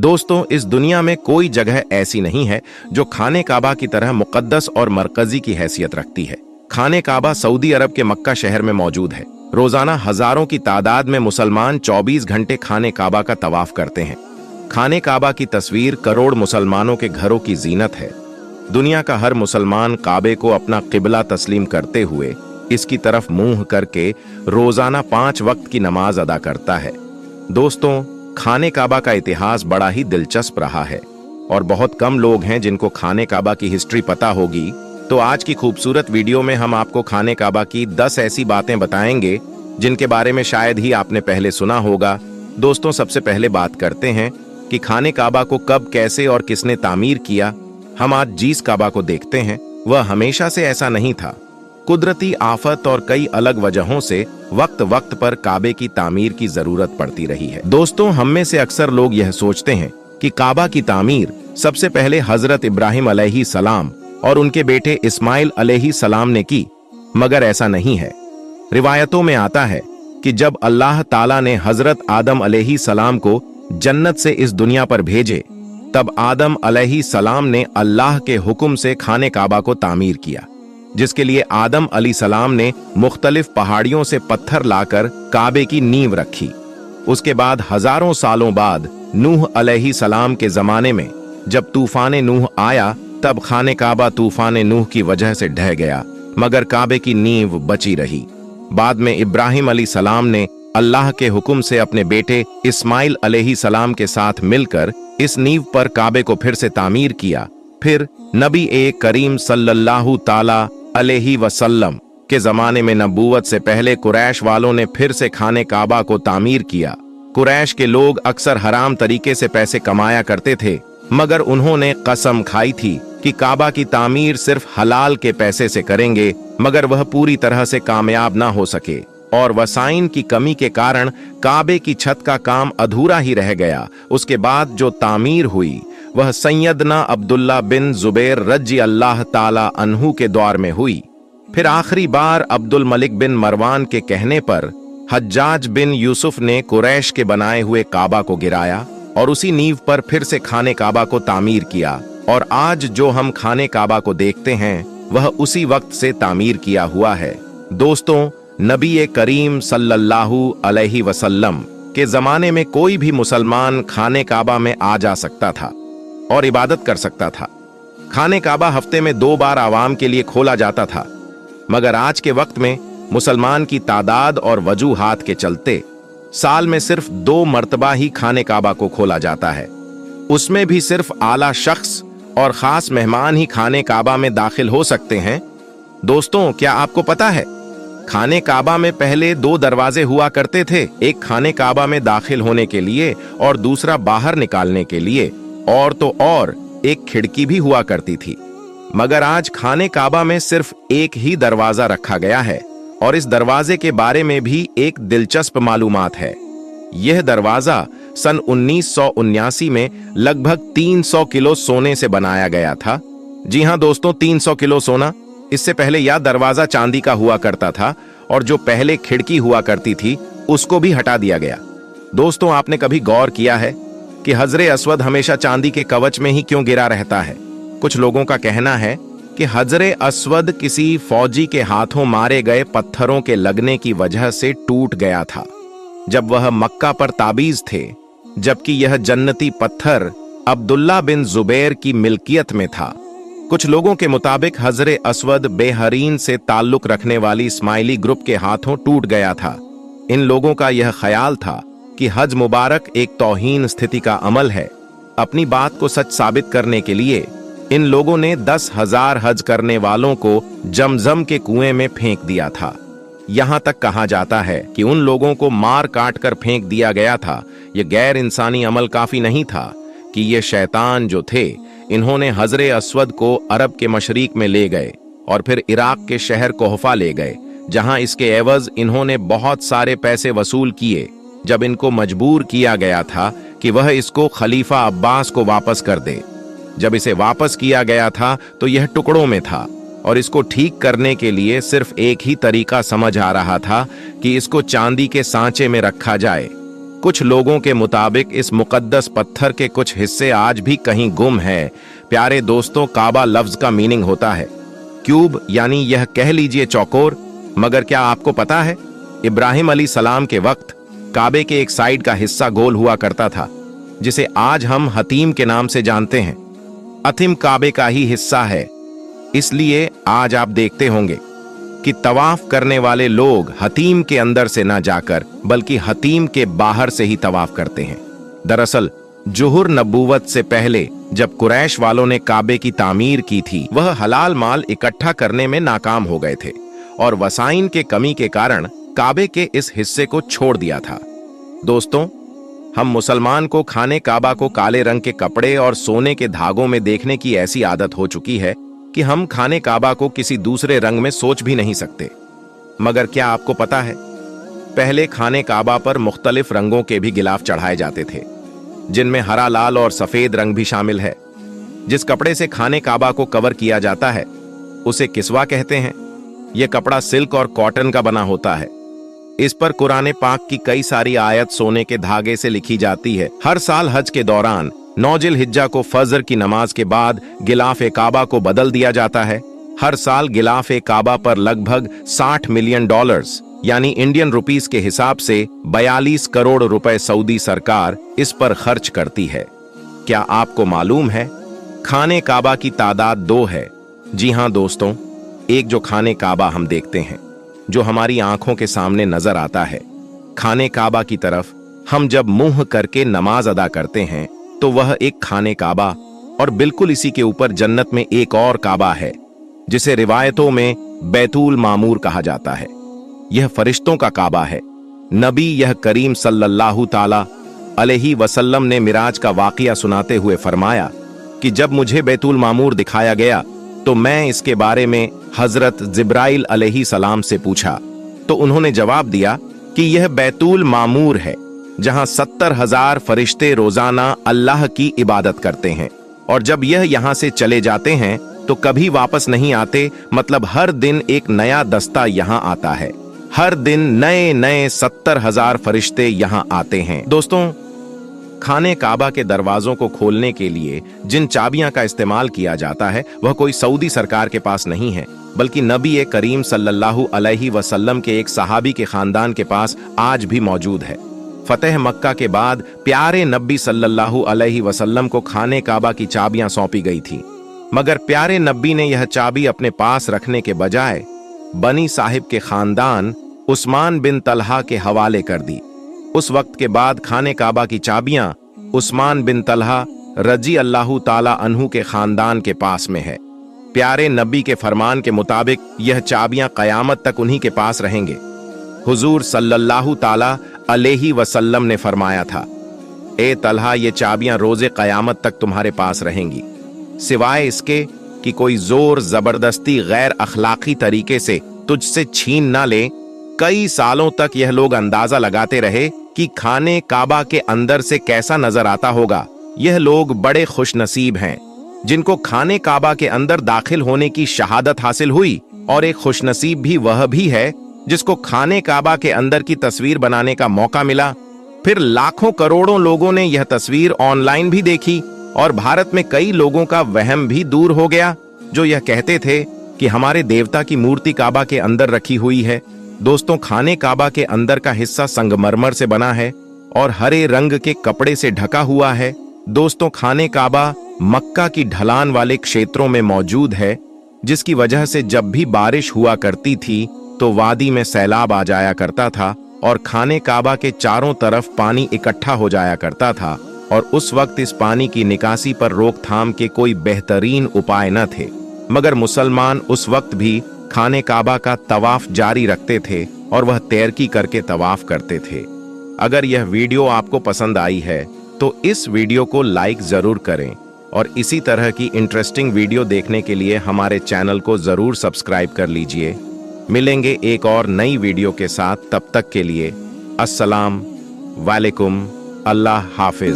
दोस्तों, इस दुनिया में कोई जगह ऐसी नहीं है जो खाने काबा की तरह मुकद्दस और मरकजी की हैसियत रखती है। खाने काबा सऊदी अरब के मक्का शहर में मौजूद है। रोजाना हजारों की तादाद में मुसलमान 24 घंटे खाने काबा का तवाफ करते हैं। खाने काबा की तस्वीर करोड़ मुसलमानों के घरों की जीनत है। दुनिया का हर मुसलमान काबे को अपना किबला तस्लीम करते हुए इसकी तरफ मुंह करके रोजाना 5 वक्त की नमाज अदा करता है। दोस्तों, खाने काबा का इतिहास बड़ा ही दिलचस्प रहा है और बहुत कम लोग हैं जिनको खाने काबा की हिस्ट्री पता होगी। तो आज की खूबसूरत वीडियो में हम आपको खाने काबा की 10 ऐसी बातें बताएंगे जिनके बारे में शायद ही आपने पहले सुना होगा। दोस्तों, सबसे पहले बात करते हैं कि खाने काबा को कब, कैसे और किसने तामीर किया। हम आज जिस काबा को देखते हैं वह हमेशा से ऐसा नहीं था। कुदरती आफत और कई अलग वजहों से वक्त वक्त पर काबे की तामीर की जरूरत पड़ती रही है। दोस्तों, हम में से अक्सर लोग यह सोचते हैं कि काबा की तामीर सबसे पहले हजरत इब्राहिम अलैहिस्सलाम और उनके बेटे इस्माइल अलैहिस्सलाम ने की, मगर ऐसा नहीं है। रिवायतों में आता है कि जब अल्लाह ताला ने हजरत आदम अलैहिस्सलाम को जन्नत से इस दुनिया पर भेजे, तब आदम अलैहिस्सलाम ने अल्लाह के हुक्म से खाने काबा को तामीर किया, जिसके लिए आदम अलैहिस्सलाम ने मुख्तलिफ पहाड़ियों से पत्थर लाकर काबे की नींव रखी। उसके बाद हजारों सालों बाद नूह अलैहिस्सलाम के जमाने में जब तूफान नूह आया, तब खाने काबा तूफान नूह की वजह से ढह गया, मगर काबे की नींव बची रही। बाद में इब्राहिम अलैहिस्सलाम ने अल्लाह के हुक्म से अपने बेटे इस्माइल अलैहिस्सलाम के साथ मिलकर इस नींव पर काबे को फिर से तामीर किया। फिर नबी करीम सल्लल्लाहु ताला अलैहि वसल्लम के जमाने में नबूवत से पहले कुरैश वालों ने फिर से खाने काबा को तामीर किया। कुरैश के लोग अक्सर हराम तरीके से पैसे कमाया करते थे, मगर उन्होंने कसम खाई थी कि काबा की तामीर सिर्फ हलाल के पैसे से करेंगे, मगर वह पूरी तरह से कामयाब ना हो सके और वसाइन की कमी के कारण काबे की छत का काम अधूरा ही रह गया। उसके बाद जो तामीर हुई वह सैयदना अब्दुल्ला बिन जुबैर रजी अल्लाह ताला अन्हु के दौर में हुई। फिर आखिरी बार अब्दुल मलिक बिन मरवान के कहने पर हज्जाज बिन यूसुफ ने कुरैश के बनाए हुए काबा को गिराया और उसी नींव पर फिर से खाने काबा को तामीर किया। और आज जो हम खाने काबा को देखते हैं वह उसी वक्त से तामीर किया हुआ है। दोस्तों, नबी करीम सल्लल्लाहु अलैहि वसल्लम के जमाने में कोई भी मुसलमान खाने काबा में आ जा सकता था और इबादत कर सकता था। खाने काबा हफ्ते में 2 बार आवाम के लिए खोला जाता था, मगर आज के वक्त में मुसलमान की तादाद और वजूहात के चलते साल में सिर्फ 2 मर्तबा ही खाने काबा को खोला जाता है। उसमें भी सिर्फ आला शख्स और खास मेहमान ही खाने काबा में दाखिल हो सकते हैं। दोस्तों, क्या आपको पता है खाने काबा में पहले 2 दरवाजे हुआ करते थे, एक खाने काबा में दाखिल होने के लिए और दूसरा बाहर निकालने के लिए, और तो और एक खिड़की भी हुआ करती थी। मगर आज खाने काबा में सिर्फ एक ही दरवाजा रखा गया है और इस दरवाजे के बारे में भी एक दिलचस्प मालूमात है। यह दरवाजा सन 1979 में लगभग 300 किलो सोने से बनाया गया था। जी हां दोस्तों, 300 किलो सोना। इससे पहले यह दरवाजा चांदी का हुआ करता था और जो पहले खिड़की हुआ करती थी उसको भी हटा दिया गया। दोस्तों, आपने कभी गौर किया है कि हजरे अस्वद हमेशा चांदी के कवच में ही क्यों गिरा रहता है? कुछ लोगों का कहना है कि हजरे अस्वद किसी फौजी के हाथों मारे गए पत्थरों के लगने की वजह से टूट गया था जब वह मक्का पर ताबीज थे, जबकि यह जन्नती पत्थर अब्दुल्ला बिन जुबैर की मिल्कियत में था। कुछ लोगों के मुताबिक हजरे अस्वद बेहरीन से ताल्लुक रखने वाली इस्माइली ग्रुप के हाथों टूट गया था। इन लोगों का यह ख्याल था कि हज मुबारक एक तौहीन स्थिति का अमल है। अपनी बात को सच साबित करने के लिए इन लोगों ने 10,000 हज करने वालों को जमजम के कुएं में फेंक दिया था। यहां तक कहा जाता है कि उन लोगों को मार काट कर फेंक दिया गया था। यह गैर इंसानी अमल काफी नहीं था कि ये शैतान जो थे, इन्होंने हजरे अस्वद को अरब के मशरिक में ले गए और फिर इराक के शहर कोहफा ले गए, जहां इसके एवज इन्होंने बहुत सारे पैसे वसूल किए। जब इनको मजबूर किया गया था कि वह इसको खलीफा अब्बास को वापस कर दे। जब इसे वापस किया गया था तो यह टुकड़ों में था और इसको ठीक करने के लिए सिर्फ एक ही तरीका समझ आ रहा था कि इसको चांदी के सांचे में रखा जाए। कुछ लोगों के मुताबिक इस मुकद्दस पत्थर के कुछ हिस्से आज भी कहीं गुम है। प्यारे दोस्तों, काबा लफ्ज का मीनिंग होता है क्यूब, यानी यह कह लीजिए चौकोर। मगर क्या आपको पता है, इब्राहिम अलैहि सलाम के वक्त काबे के एक साइड का हिस्सा गोल हुआ करता था, जिसे आज हम हतीम के नाम से जानते हैं। हतीम काबे का ही हिस्सा है, इसलिए आज आप देखते होंगे कि तवाफ करने वाले लोग हतीम के अंदर से न जाकर बल्कि हतीम के बाहर से ही तवाफ करते हैं। दरअसल जुहुर नबूवत से पहले जब कुरैश वालों ने काबे की तामीर की थी, वह हलाल माल इकट्ठा करने में नाकाम हो गए थे और वसाइन के कमी के कारण काबे के इस हिस्से को छोड़ दिया था। दोस्तों, हम मुसलमान को खाने काबा को काले रंग के कपड़े और सोने के धागों में देखने की ऐसी आदत हो चुकी है कि हम खाने काबा को किसी दूसरे रंग में सोच भी नहीं सकते। मगर क्या आपको पता है, पहले खाने काबा पर मुख्तलिफ रंगों के भी गिलाफ चढ़ाए जाते थे, जिनमें हरा, लाल और सफेद रंग भी शामिल है। जिस कपड़े से खाने काबा को कवर किया जाता है उसे किस्वा कहते हैं। यह कपड़ा सिल्क और कॉटन का बना होता है। इस पर कुरान पाक की कई सारी आयत सोने के धागे से लिखी जाती है। हर साल हज के दौरान 9 जिलहिज्जा को फजर की नमाज के बाद गिलाफ काबा को बदल दिया जाता है। हर साल गिलाफ काबा पर लगभग $60 मिलियन यानी इंडियन रुपीस के हिसाब से 42 करोड़ रुपए सऊदी सरकार इस पर खर्च करती है। क्या आपको मालूम है, खाने काबा की तादाद 2 है। जी हां दोस्तों, एक जो खाने काबा हम देखते हैं, जो हमारी आंखों के सामने नजर आता है। खाने काबा की तरफ हम जब मुंह करके नमाज अदा करते हैं तो वह एक खाने काबा, और बिल्कुल इसी के ऊपर जन्नत में एक और काबा है जिसे रिवायतों में बैतुल मामूर कहा जाता है। यह फरिश्तों का काबा है। नबी यह करीम सल्लल्लाहु ताला अलैहि वसल्लम ने मिराज का वाकया सुनाते हुए फरमाया कि जब मुझे बैतुल मामूर दिखाया गया तो मैं इसके बारे में हजरत जिब्राइल अलैहि सलाम से पूछा, तो उन्होंने जवाब दिया कि यह बैतुल मामूर है जहां 70,000 फरिश्ते रोजाना अल्लाह की इबादत करते हैं, और जब यह यहां से चले जाते हैं तो कभी वापस नहीं आते। मतलब हर दिन एक नया दस्ता यहां आता है। हर दिन नए नए 70,000 फरिश्ते यहां आते हैं। दोस्तों, खाने काबा के दरवाजों को खोलने के लिए जिन चाबियां का इस्तेमाल किया जाता है वह कोई सऊदी सरकार के पास नहीं है, बल्कि नबी करीम सल्लल्लाहु अलैहि वसल्लम के एक सहाबी के खानदान के पास आज भी मौजूद है। फतेह मक्का के बाद प्यारे नबी सल्लल्लाहु अलैहि वसल्लम को खाने काबा की चाबियां सौंपी गई थी, मगर प्यारे नबी ने यह चाबी अपने पास रखने के बजाय बनी साहिब के खानदान उस्मान बिन तलहा के हवाले कर दी। उस वक्त के बाद खाने काबा की चाबियां उस्मान बिन तलहा रजी अल्लाहु ताला अन्हु के खानदान के पास में है। प्यारे नबी के फरमान के मुताबिक यह चाबियां कयामत तक उन्हीं के पास रहेंगे। हुजूर सल्लल्लाहु ताला अलैहि वसल्लम ने फरमाया था, ए तलहा, ये चाबियां रोजे कयामत तक तुम्हारे पास रहेंगी, सिवाय इसके कि कोई जोर जबरदस्ती गैर अखलाकी तरीके से तुझसे छीन ना ले। कई सालों तक यह लोग अंदाजा लगाते रहे कि खाने काबा के अंदर से कैसा नजर आता होगा। यह लोग बड़े खुशनसीब हैं जिनको खाने काबा के अंदर दाखिल होने की शहादत हासिल हुई, और एक खुशनसीब भी वह भी है जिसको खाने काबा के अंदर की तस्वीर बनाने का मौका मिला। फिर लाखों करोड़ों लोगों ने यह तस्वीर ऑनलाइन भी देखी, और भारत में कई लोगों का वहम भी दूर हो गया जो यह कहते थे कि हमारे देवता की मूर्ति काबा के अंदर रखी हुई है। दोस्तों, खाने काबा के अंदर का हिस्सा संगमरमर से बना है और हरे रंग के कपड़े से ढका हुआ है। दोस्तों, खाने काबा मक्का की ढलान वाले क्षेत्रों में मौजूद है, जिसकी वजह से जब भी बारिश हुआ करती थी तो वादी में सैलाब आ जाया करता था और खाने काबा के चारों तरफ पानी इकट्ठा हो जाया करता था, और उस वक्त इस पानी की निकासी पर रोकथाम के कोई बेहतरीन उपाय न थे। मगर मुसलमान उस वक्त भी खाने काबा का तवाफ जारी रखते थे और वह तैरकी करके तवाफ करते थे। अगर यह वीडियो आपको पसंद आई है तो इस वीडियो को लाइक जरूर करें, और इसी तरह की इंटरेस्टिंग वीडियो देखने के लिए हमारे चैनल को जरूर सब्सक्राइब कर लीजिए। मिलेंगे एक और नई वीडियो के साथ, तब तक के लिए अस्सलाम वालेकुम, अल्लाह हाफिज।